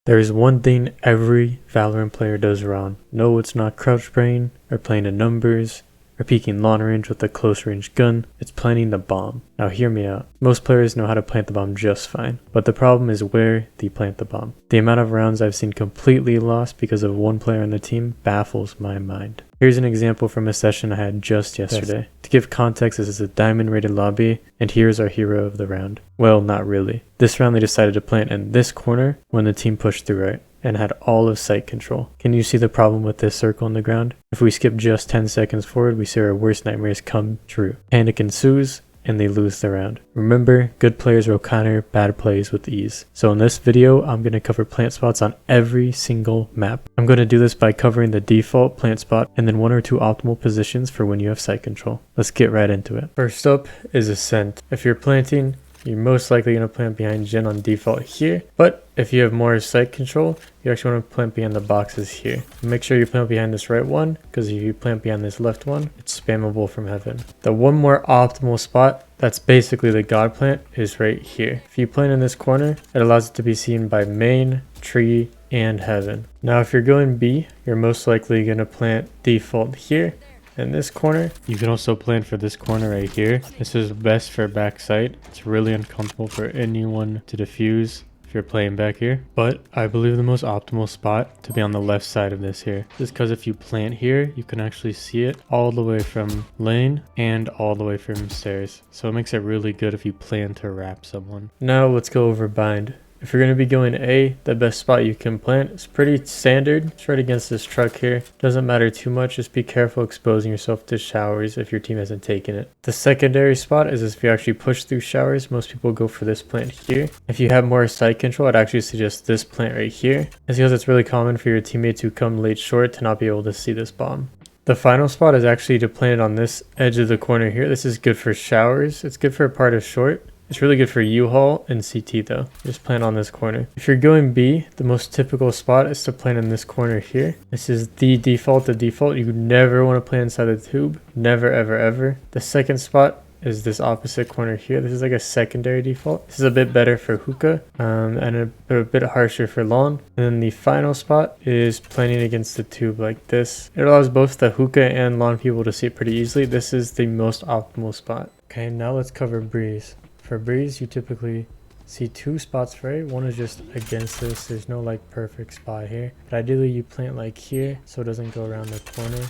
There is one thing every Valorant player does wrong. No, it's not crouch spraying, or playing in numbers, or peeking long range with a close range gun. It's planting the bomb. Now hear me out. Most players know how to plant the bomb just fine, but the problem is where they plant the bomb. The amount of rounds I've seen completely lost because of one player on the team baffles my mind. Here's an example from a session I had just yesterday. To give context, this is a diamond rated lobby, and here's our hero of the round. Well, not really. This round they decided to plant in this corner when the team pushed through right, and had all of site control. Can you see the problem with this circle on the ground? If we skip just 10 seconds forward, we see our worst nightmares come true. Panic ensues, and they lose the round. Remember, good players will counter bad plays with ease. So in this video, I'm going to cover plant spots on every single map. I'm going to do this by covering the default plant spot and then one or two optimal positions for when you have site control. Let's get right into it. First up is Ascent. If you're planting, you're most likely going to plant behind Jin on default here, but if you have more site control, you actually want to plant behind the boxes here. Make sure you plant behind this right one, because if you plant behind this left one, it's spammable from heaven. The one more optimal spot, that's basically the god plant, is right here. If you plant in this corner, it allows it to be seen by main, tree, and heaven. Now if you're going B, you're most likely going to plant default here. In this corner, you can also plan for this corner right here. This is best for back sight. It's really uncomfortable for anyone to defuse if you're playing back here. But I believe the most optimal spot to be on the left side of this here. Just because if you plant here, you can actually see it all the way from lane and all the way from stairs. So it makes it really good if you plan to wrap someone. Now let's go over bind. If you're going to be going A, the best spot you can plant is pretty standard. It's right against this truck here. Doesn't matter too much. Just be careful exposing yourself to showers if your team hasn't taken it. The secondary spot is if you actually push through showers. Most people go for this plant here. If you have more site control, I'd actually suggest this plant right here. It's because it's really common for your teammates who come late short to not be able to see this bomb. The final spot is actually to plant it on this edge of the corner here. This is good for showers. It's good for a part of short. It's really good for U-Haul and CT though. Just plant on this corner. If you're going B, the most typical spot is to plant in this corner here. This is the default. You never want to plant inside the tube. Never, ever, ever. The second spot is this opposite corner here. This is like a secondary default. This is a bit better for hookah and a bit harsher for long. And then the final spot is planting against the tube like this. It allows both the hookah and long people to see it pretty easily. This is the most optimal spot. Okay, now let's cover breeze. For breeze, you typically see two spots for it. One is just against this. There's no like perfect spot here. But ideally you plant like here so it doesn't go around the corner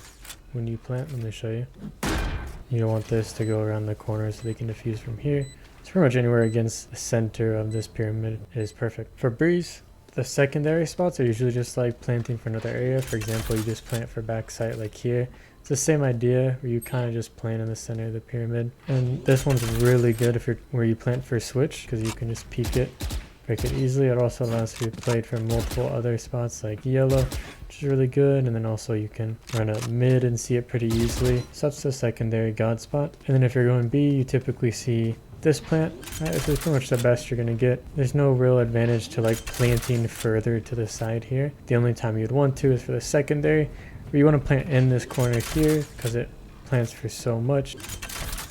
when you plant. Let me show you. You don't want this to go around the corner so they can diffuse from here. It's pretty much anywhere against the center of this pyramid is perfect. For breeze, the secondary spots are usually just like planting for another area. For example, you just plant for back sight like here. It's the same idea where you kind of just plant in the center of the pyramid. And this one's really good if you're where you plant for switch, because you can just peek it, break it easily. It also allows you to play it from multiple other spots like yellow, which is really good. And then also you can run up mid and see it pretty easily. So that's the secondary god spot. And then if you're going B, you typically see this plant. Right, this is pretty much the best you're going to get. There's no real advantage to like planting further to the side here. The only time you'd want to is for the secondary. You want to plant in this corner here because it plants for so much,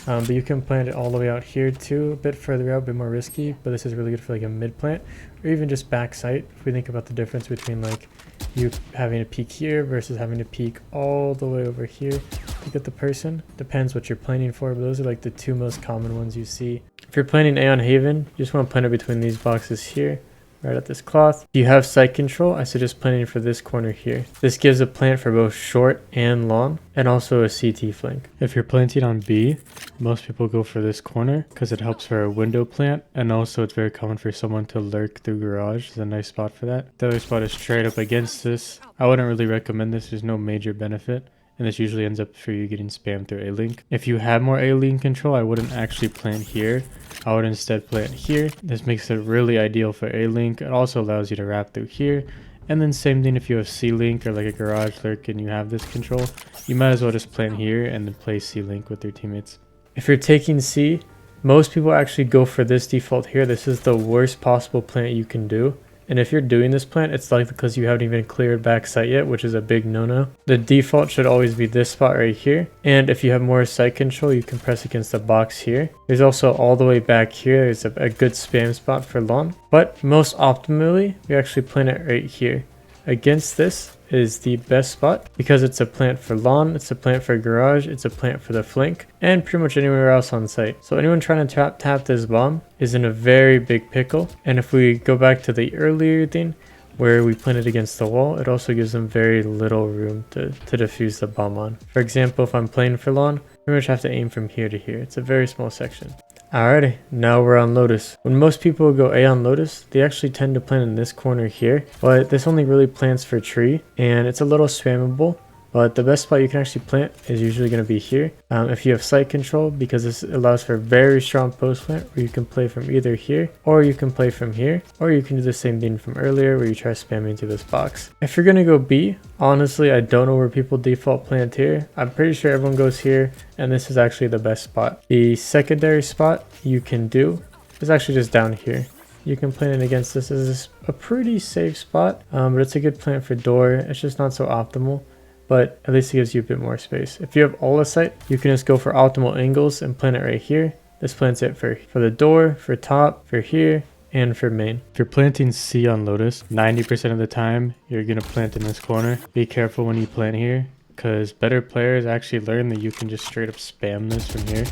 but you can plant it all the way out here too, a bit further out, a bit more risky, but this is really good for like a mid plant or even just back sight. If we think about the difference between like you having to peek here versus having to peek all the way over here to get the person, depends what you're planning for, but those are like the two most common ones you see. If you're planting A on Haven, you just want to plant it between these boxes here, right at this cloth. If you have site control, I suggest planting for this corner here. This gives a plant for both short and long, and also a CT flank. If you're planting on B, most people go for this corner because it helps for a window plant, and also it's very common for someone to lurk through garage. It's a nice spot for that. The other spot is straight up against this. I wouldn't really recommend this. There's no major benefit, and this usually ends up for you getting spammed through A-Link. If you have more A-Link control, I wouldn't actually plant here. I would instead plant here. This makes it really ideal for A-Link. It also allows you to wrap through here. And then same thing if you have C-Link or like a garage lurk and you have this control, you might as well just plant here and then play C-Link with your teammates. If you're taking C, most people actually go for this default here. This is the worst possible plant you can do. And if you're doing this plant, it's likely because you haven't even cleared back site yet, which is a big no-no. The default should always be this spot right here. And if you have more site control, you can press against the box here. There's also all the way back here. There's a good spam spot for lawn. But most optimally, we actually plant it right here. Against this is the best spot because it's a plant for lawn, it's a plant for garage, it's a plant for the flank, and pretty much anywhere else on site. So anyone trying to tap this bomb is in a very big pickle. And if we go back to the earlier thing where we planted against the wall, it also gives them very little room to defuse the bomb on. For example, if I'm playing for lawn, I pretty much have to aim from here to here. It's a very small section. Alrighty, now we're on Lotus. When most people go A on Lotus, they actually tend to plant in this corner here, but this only really plants for tree, and it's a little spammable. But the best spot you can actually plant is usually going to be here. If you have site control, because this allows for very strong post plant where you can play from either here, or you can play from here, or you can do the same thing from earlier where you try spamming through this box. If you're going to go B, honestly, I don't know where people default plant here. I'm pretty sure everyone goes here, and this is actually the best spot. The secondary spot you can do is actually just down here. You can plant it against this. This is a pretty safe spot, but it's a good plant for door. It's just not so optimal, but at least it gives you a bit more space. If you have all the site, you can just go for optimal angles and plant it right here. This plants it for the door, for top, for here, and for main. If you're planting C on Lotus, 90% of the time, you're going to plant in this corner. Be careful when you plant here, because better players actually learn that you can just straight up spam this from here.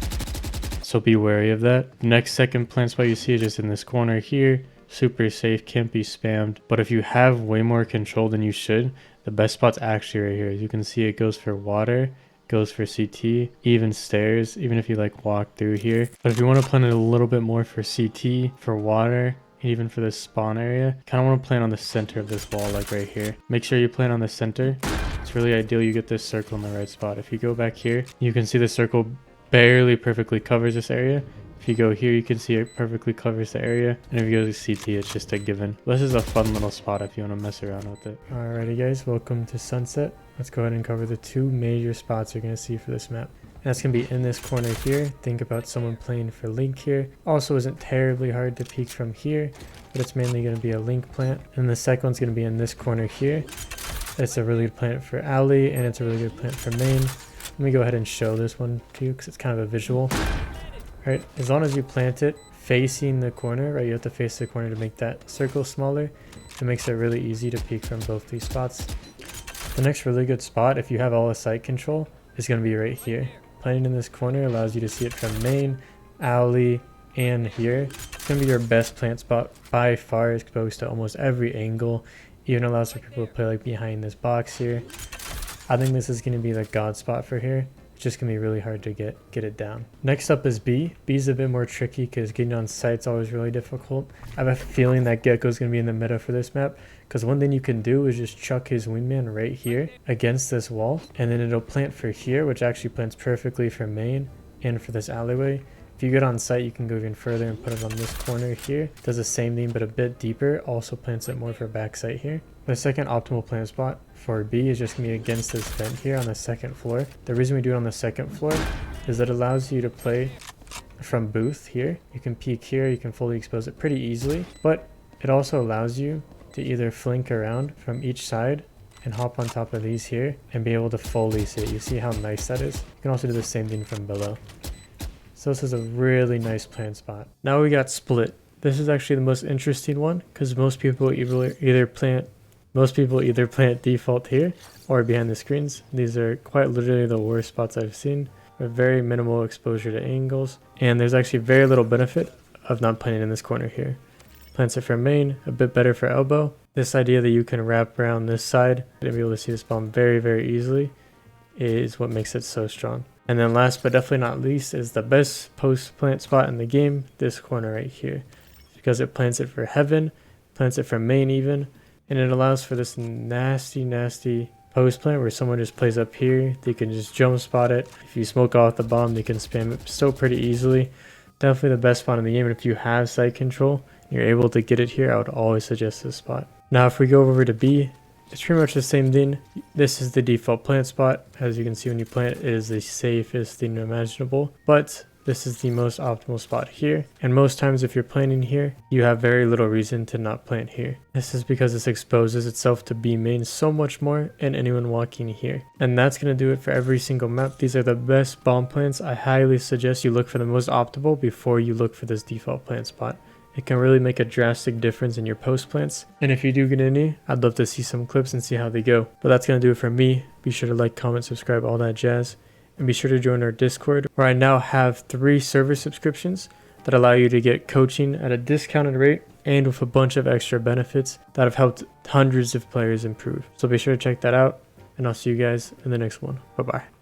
So be wary of that. The next second plant spot you see is just in this corner here. Super safe, can't be spammed. But if you have way more control than you should, the best spot's actually right here. As you can see, it goes for water, goes for CT, even stairs, even if you like walk through here. But if you want to plant it a little bit more for CT, for water, and even for this spawn area, kind of want to plant on the center of this wall, like right here. Make sure you plant on the center. It's really ideal you get this circle in the right spot. If you go back here, you can see the circle barely perfectly covers this area. If you go here, you can see it perfectly covers the area. And if you go to CT, it's just a given. This is a fun little spot if you want to mess around with it. Alrighty guys, welcome to Sunset. Let's go ahead and cover the two major spots you're going to see for this map. And that's going to be in this corner here. Think about someone playing for Link here. Also isn't terribly hard to peek from here, but it's mainly going to be a Link plant. And the second one's going to be in this corner here. It's a really good plant for alley, and it's a really good plant for main. Let me go ahead and show this one to you because it's kind of a visual. Right, as long as you plant it facing the corner, right, you have to face the corner to make that circle smaller. It makes it really easy to peek from both these spots. The next really good spot, if you have all the site control, is going to be right here. Planting in this corner allows you to see it from main, alley, and here. It's going to be your best plant spot by far, exposed to almost every angle. Even allows for people to play like behind this box here. I think this is going to be the god spot for here. Just gonna be really hard to get it down. Next up is B. B is a bit more tricky because getting on site's always really difficult. I have a feeling that Gecko's gonna be in the meta for this map, because one thing you can do is just chuck his wingman right here against this wall, and then it'll plant for here, which actually plants perfectly for main and for this alleyway. If you get on site, you can go even further and put it on this corner here. Does the same thing but a bit deeper, also plants it more for back site here. The second optimal plant spot for B is just going to be against this vent here on the second floor. The reason we do it on the second floor is that it allows you to play from booth here. You can peek here, you can fully expose it pretty easily, but it also allows you to either flank around from each side and hop on top of these here and be able to fully see it. You see how nice that is? You can also do the same thing from below. So this is a really nice plant spot. Now we got split. This is actually the most interesting one because most people either plant default here or behind the screens. These are quite literally the worst spots I've seen with very minimal exposure to angles. And there's actually very little benefit of not planting in this corner here. Plants it for main, a bit better for elbow. This idea that you can wrap around this side and be able to see this bomb very, very easily is what makes it so strong. And then last but definitely not least is the best post plant spot in the game, this corner right here. Because it plants it for heaven, plants it for main even, and it allows for this nasty post plant where someone just plays up here. They can just jump spot it. If you smoke off the bomb, they can spam it still pretty easily. Definitely the best spot in the game, and if you have site control, you're able to get it here, I would always suggest this spot. Now if we go over to B, it's pretty much the same thing. This is the default plant spot. As you can see when you plant, it is the safest thing imaginable. But this is the most optimal spot here. And most times if you're planting here, you have very little reason to not plant here. This is because this exposes itself to B main so much more and anyone walking here. And that's going to do it for every single map. These are the best bomb plants. I highly suggest you look for the most optimal before you look for this default plant spot. It can really make a drastic difference in your post plants. And if you do get any, I'd love to see some clips and see how they go. But that's going to do it for me. Be sure to like, comment, subscribe, all that jazz. And be sure to join our Discord, where I now have 3 server subscriptions that allow you to get coaching at a discounted rate and with a bunch of extra benefits that have helped hundreds of players improve. So be sure to check that out, and I'll see you guys in the next one. Bye bye.